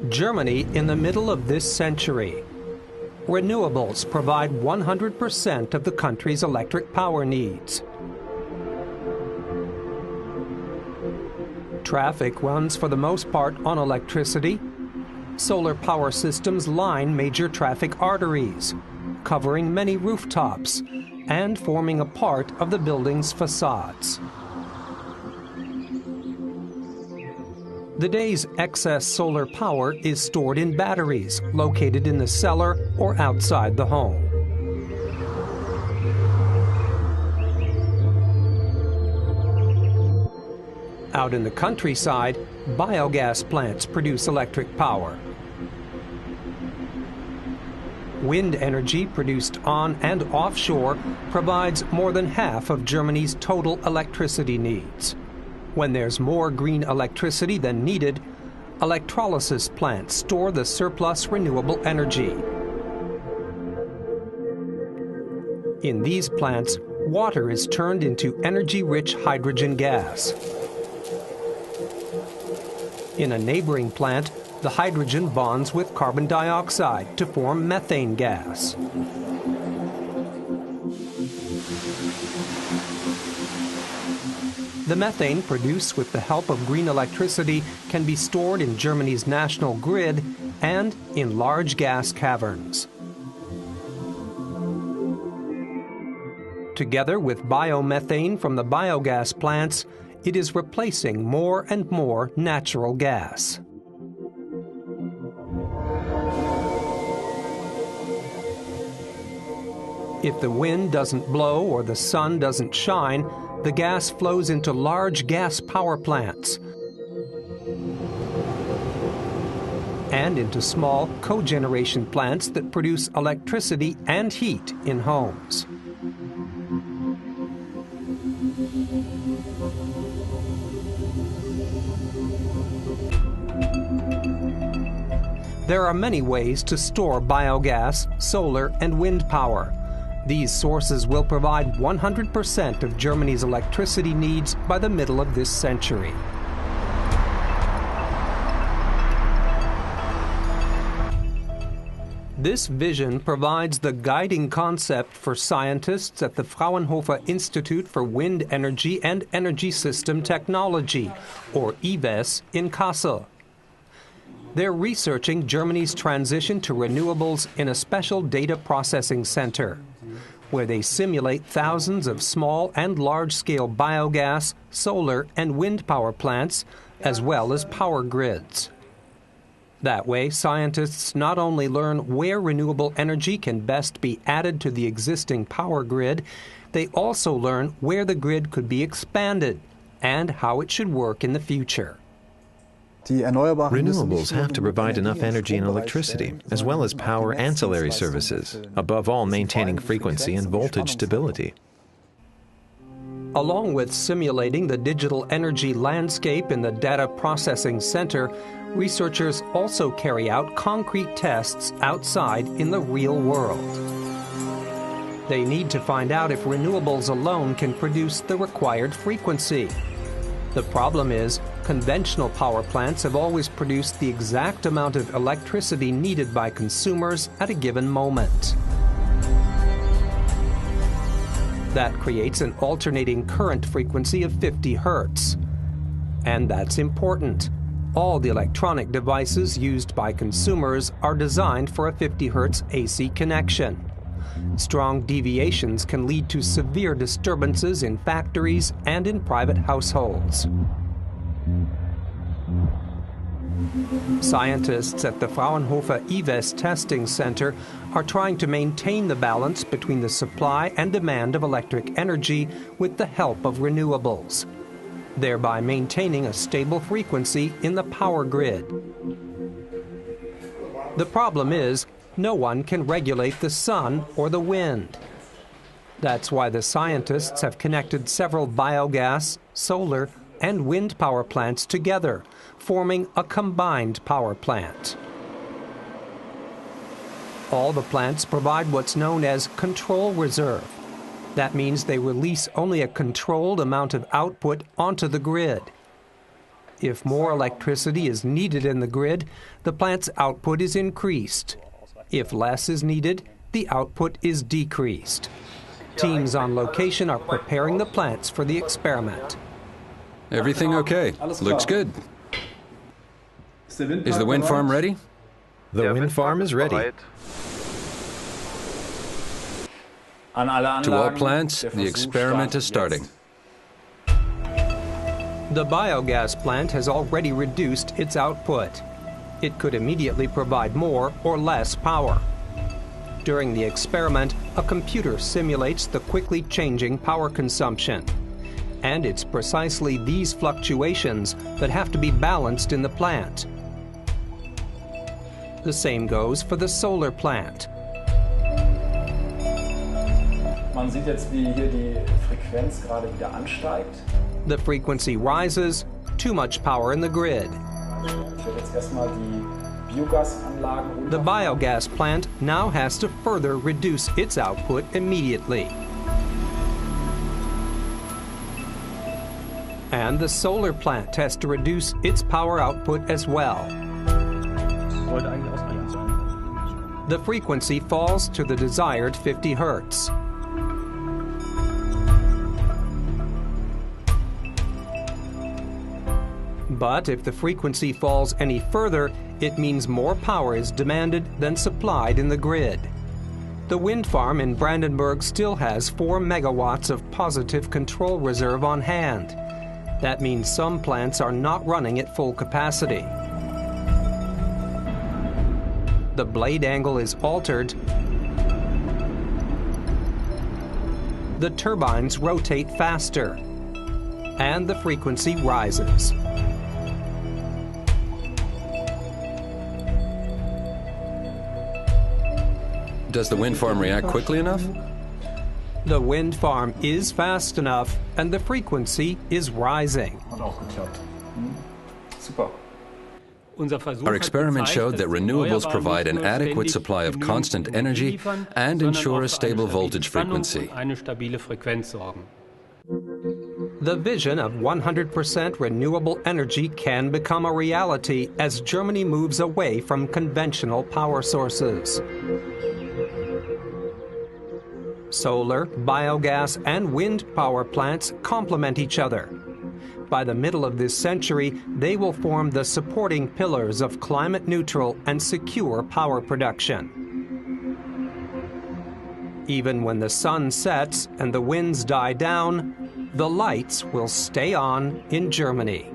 Germany in the middle of this century. Renewables provide 100% of the country's electric power needs. Traffic runs for the most part on electricity. Solar power systems line major traffic arteries, covering many rooftops and forming a part of the building's facades. The day's excess solar power is stored in batteries located in the cellar or outside the home. Out in the countryside, biogas plants produce electric power. Wind energy produced on and offshore provides more than half of Germany's total electricity needs. When there's more green electricity than needed, electrolysis plants store the surplus renewable energy. In these plants, water is turned into energy-rich hydrogen gas. In a neighboring plant, the hydrogen bonds with carbon dioxide to form methane gas. The methane produced with the help of green electricity can be stored in Germany's national grid and in large gas caverns. Together with biomethane from the biogas plants, it is replacing more and more natural gas. If the wind doesn't blow or the sun doesn't shine, the gas flows into large gas power plants and into small cogeneration plants that produce electricity and heat in homes. There are many ways to store biogas, solar, and wind power. These sources will provide 100% of Germany's electricity needs by the middle of this century. This vision provides the guiding concept for scientists at the Fraunhofer Institute for Wind Energy and Energy System Technology, or IWES, in Kassel. They're researching Germany's transition to renewables in a special data processing center, where they simulate thousands of small and large-scale biogas, solar, and wind power plants, as well as power grids. That way, scientists not only learn where renewable energy can best be added to the existing power grid, they also learn where the grid could be expanded and how it should work in the future. Renewables have to provide enough energy and electricity, as well as power ancillary services, above all maintaining frequency and voltage stability. Along with simulating the digital energy landscape in the data processing center, researchers also carry out concrete tests outside in the real world. They need to find out if renewables alone can produce the required frequency. The problem is, conventional power plants have always produced the exact amount of electricity needed by consumers at a given moment. That creates an alternating current frequency of 50 Hertz. And that's important. All the electronic devices used by consumers are designed for a 50 Hertz AC connection. Strong deviations can lead to severe disturbances in factories and in private households. Scientists at the Fraunhofer IWES testing center are trying to maintain the balance between the supply and demand of electric energy with the help of renewables, thereby maintaining a stable frequency in the power grid. The problem is, no one can regulate the sun or the wind. That's why the scientists have connected several biogas, solar, and wind power plants together, forming a combined power plant. All the plants provide what's known as control reserve. That means they release only a controlled amount of output onto the grid. If more electricity is needed in the grid, the plant's output is increased. If less is needed, the output is decreased. Teams on location are preparing the plants for the experiment. Everything okay? Looks good. Is the wind farm ready? The wind farm is ready. To all plants, the experiment is starting. The biogas plant has already reduced its output. It could immediately provide more or less power. During the experiment, a computer simulates the quickly changing power consumption. And it's precisely these fluctuations that have to be balanced in the plant. The same goes for the solar plant. Man sieht jetzt, wie hier die Frequenz gerade wieder ansteigt. The frequency rises, too much power in the grid. Ich werde jetzt erstmal die Biogasanlagen The biogas plant now has to further reduce its output immediately. And the solar plant has to reduce its power output as well. The frequency falls to the desired 50 Hertz. But if the frequency falls any further, it means more power is demanded than supplied in the grid. The wind farm in Brandenburg still has 4 megawatts of positive control reserve on hand. That means some plants are not running at full capacity. The blade angle is altered. The turbines rotate faster, and the frequency rises. Does the wind farm react quickly enough? The wind farm is fast enough, and the frequency is rising. Hat auch geklappt. Super. Our experiment showed that renewables provide an adequate supply of constant energy and ensure a stable voltage frequency. The vision of 100% renewable energy can become a reality as Germany moves away from conventional power sources. Solar, biogas, and wind power plants complement each other. By the middle of this century, they will form the supporting pillars of climate-neutral and secure power production. Even when the sun sets and the winds die down, the lights will stay on in Germany.